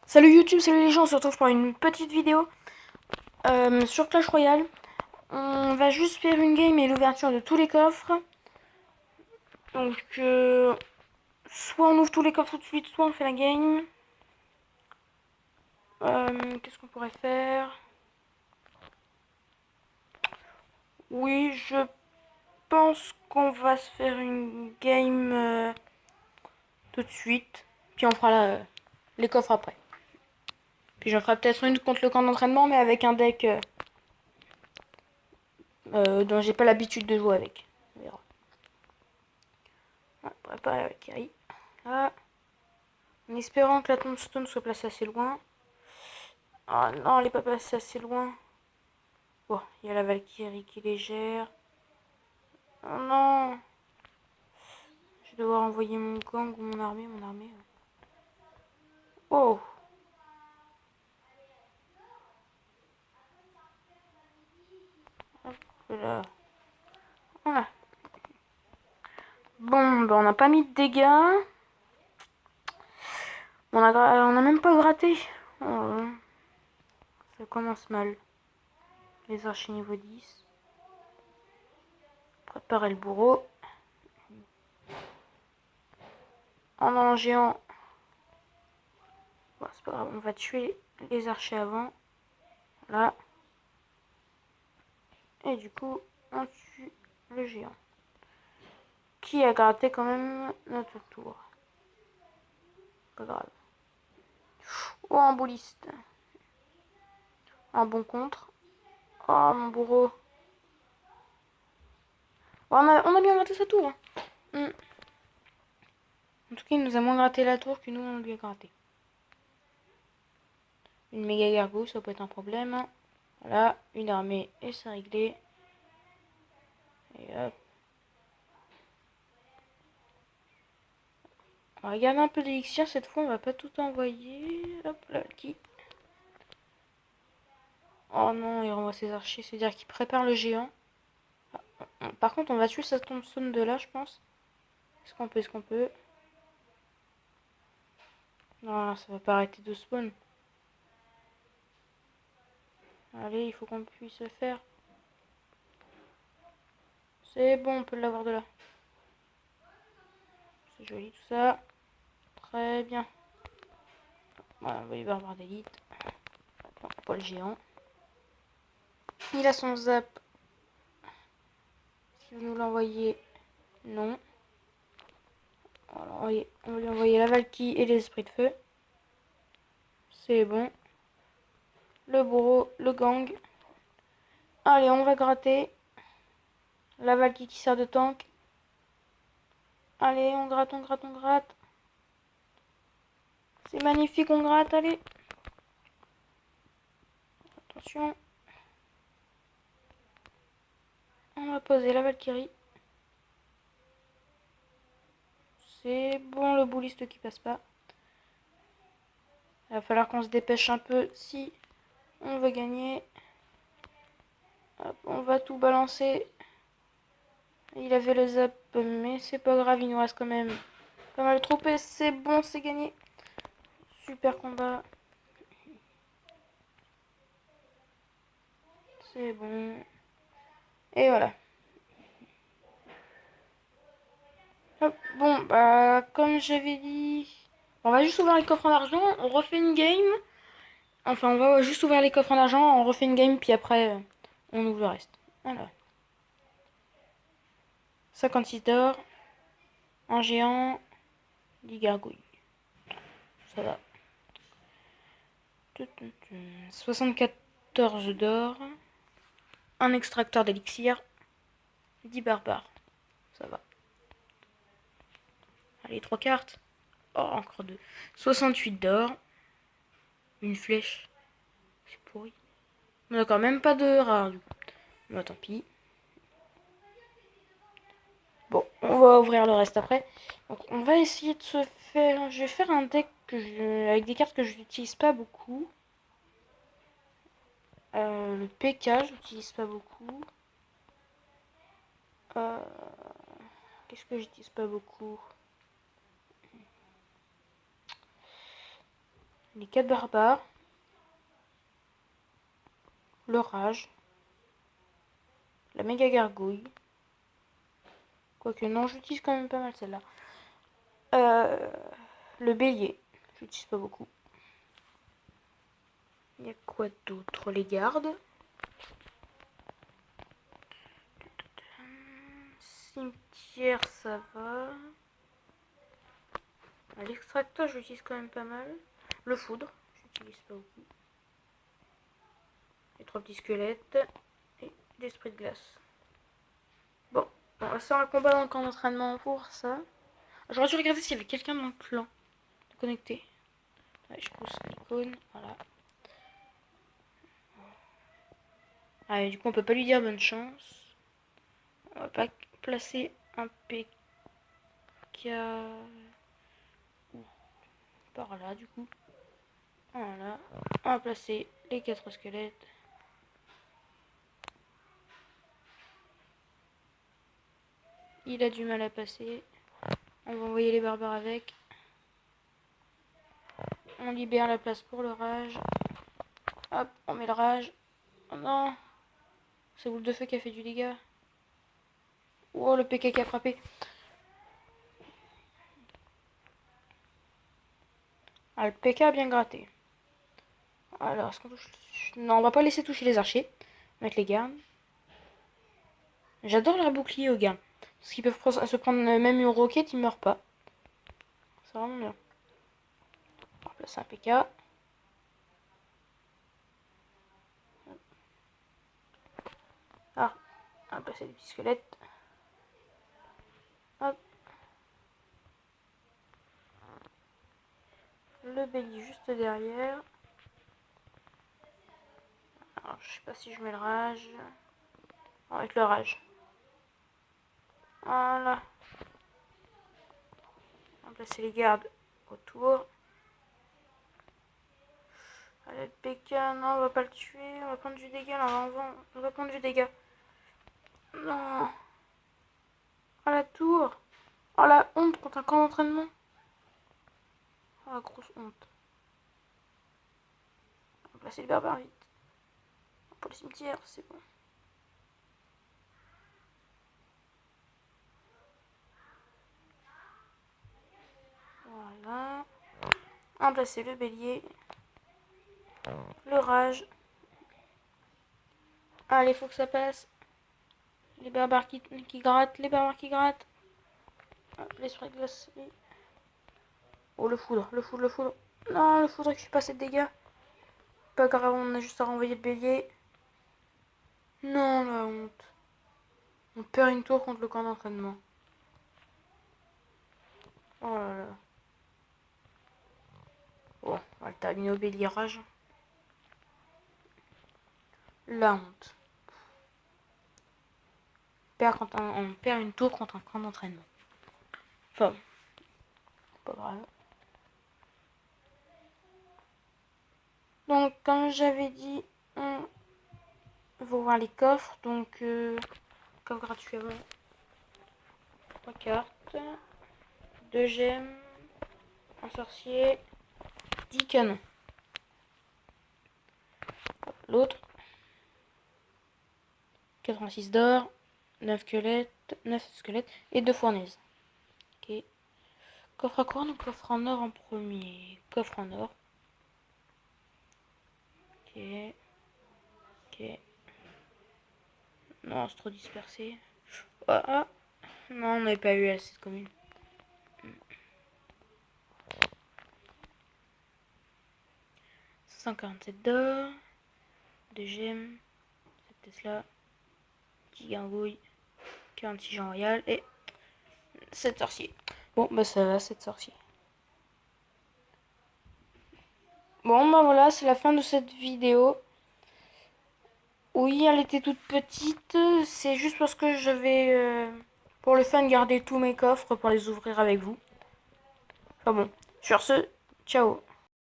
Salut YouTube, salut les gens, on se retrouve pour une petite vidéo sur Clash Royale. On va juste faire une game et l'ouverture de tous les coffres. Donc soit on ouvre tous les coffres tout de suite, soit on fait la game. Qu'est-ce qu'on pourrait faire? Oui, je pense qu'on va se faire une game tout de suite. Puis on fera les coffres après. Puis j'en ferai peut-être une contre le camp d'entraînement, mais avec un deck dont j'ai pas l'habitude de jouer avec. On verra. On va préparer la Valkyrie. Là. En espérant que la tombstone soit placée assez loin. Ah non, elle n'est pas placée assez loin. Bon, il y a la Valkyrie qui les gère. Oh non. Je vais devoir envoyer mon gang ou mon armée. Oh. Hop là. Voilà. Bon, ben on n'a pas mis de dégâts. On a même pas gratté. Oh, ça commence mal. Les archers niveau 10. Préparer le bourreau. En allant géant. Bon, c'est pas grave, on va tuer les archers avant. Là. Et du coup, on tue le géant. Qui a gratté quand même notre tour. Pas grave. Oh, un bouliste. Un bon contre. Oh, mon bourreau. Oh, on a bien gratté sa tour. En tout cas, il nous a moins gratté la tour que nous, on lui a gratté. Une méga gargouille, ça peut être un problème. Voilà, une armée et c'est réglé. Et hop. On va garder un peu d'élixir cette fois, on va pas tout envoyer. Hop là, qui. Oh non, il renvoie ses archers, c'est-à-dire qu'il prépare le géant. Par contre, on va tuer sa tombstone de là, je pense. Est-ce qu'on peut Non, ça va pas arrêter de spawn. Allez, il faut qu'on puisse le faire. C'est bon, on peut l'avoir de là. C'est joli tout ça. Très bien. Voilà, on va y barbares d'élite. Non, pas le géant. Il a son zap. Si vous nous l'envoyez, non. Alors, on va lui envoyer la Valky et les esprits de feu. C'est bon. Le bourreau, le gang. Allez, on va gratter. La Valky qui sert de tank. Allez, on gratte, on gratte, on gratte. C'est magnifique, on gratte, allez. Attention. On va poser la Valkyrie. C'est bon, le bouliste qui passe pas. Il va falloir qu'on se dépêche un peu si on veut gagner. Hop, on va tout balancer. Il avait le zap, mais c'est pas grave, il nous reste quand même pas mal de troupes. Et c'est bon, c'est gagné. Super combat. C'est bon. Et voilà. Hop, bon, bah, comme j'avais dit, on va juste ouvrir les coffres en argent. On refait une game. Enfin, on va juste ouvrir les coffres en argent. On refait une game, puis après, on ouvre le reste. Voilà. 56 d'or. Un géant. 10 gargouilles. Ça va. 74 d'or. Un extracteur d'élixir. 10 barbares. Ça va. Allez, 3 cartes. Oh, encore 2. 68 d'or. Une flèche. C'est pourri. D'accord, même pas de rare du coup. Bah tant pis. Bon, on va ouvrir le reste après. Donc on va essayer de se faire... Je vais faire un deck avec des cartes que je n'utilise pas beaucoup. Le PK, je n'utilise pas beaucoup. Qu'est-ce que j'utilise pas beaucoup? les 4 barbares, le rage, la méga gargouille. Quoique non, j'utilise quand même pas mal celle-là. Le bélier, j'utilise pas beaucoup. Il y a quoi d'autre? Les gardes. Cimetière, ça va. L'extracteur, j'utilise quand même pas mal. Le foudre, j'utilise pas beaucoup. Les 3 petits squelettes et l'esprit de glace. Bon, on va faire un combat dans le camp d'entraînement pour ça. J'aurais dû regarder s'il y avait quelqu'un dans le clan de connecter. Ouais, je pousse l'icône, voilà. Ah, et du coup, on peut pas lui dire bonne chance. On va pas placer un PK par là, du coup. Voilà. On va placer les 4 squelettes. Il a du mal à passer. On va envoyer les barbares avec. On libère la place pour le rage. Hop, on met le rage. Oh non! C'est boule de feu qui a fait du dégât. Oh, le PK qui a frappé. Ah, le PK a bien gratté. Alors, est-ce qu'on touche... Non, on va pas laisser toucher les archers. On va mettre les gardes. J'adore leur bouclier aux gardes. Parce qu'ils peuvent se prendre même une roquette, ils meurent pas. C'est vraiment bien. On va placer un PK. Ah, on va placer des petits squelettes. Hop. Le bélier juste derrière. Alors, je sais pas si je mets le rage. On va mettre le rage. Voilà. On va placer les gardes autour. Allez, le PK, non, on va pas le tuer. On va prendre du dégât, là, on va prendre du dégât. Non. Ah, la tour. Oh, la honte contre un camp d'entraînement. Oh, la grosse honte. On va placer les barbares vite. Pour le cimetière, c'est bon. Voilà. On va placer le bélier. Le rage. Allez, faut que ça passe. Les barbares qui grattent, les barbares qui grattent. L'esprit de glace. Oh, le foudre, le foudre, le foudre. Non, le foudre qui fait pas assez de dégâts. Pas grave, on a juste à renvoyer le bélier. Non, la honte. On perd une tour contre le camp d'entraînement. Oh là là. Bon, on va le terminer au bélier rage. La honte. On perd une tour contre un camp d'entraînement. Enfin, pas grave. Donc, comme j'avais dit, on va voir les coffres. Donc, coffre gratuit avant. 3 cartes. 2 gemmes. Un sorcier. 10 canons. L'autre. 86 d'or. 9 squelettes. Et 2 fournaises. Ok. Coffre à couronne ou coffre en or en premier? Coffre en or. Ok. Ok. Non, c'est trop dispersé. Ah. Non, on n'avait pas eu assez de communes. 147 d'or. 2 gemmes. 7 Tesla. 10 gargouilles. 46 Jean Royal. Et 7 sorciers. Bon, bah ça va, 7 sorciers. Bon, bah voilà, c'est la fin de cette vidéo. Oui, elle était toute petite. C'est juste parce que je vais, pour le fun, garder tous mes coffres pour les ouvrir avec vous. Enfin bon, sur ce, ciao.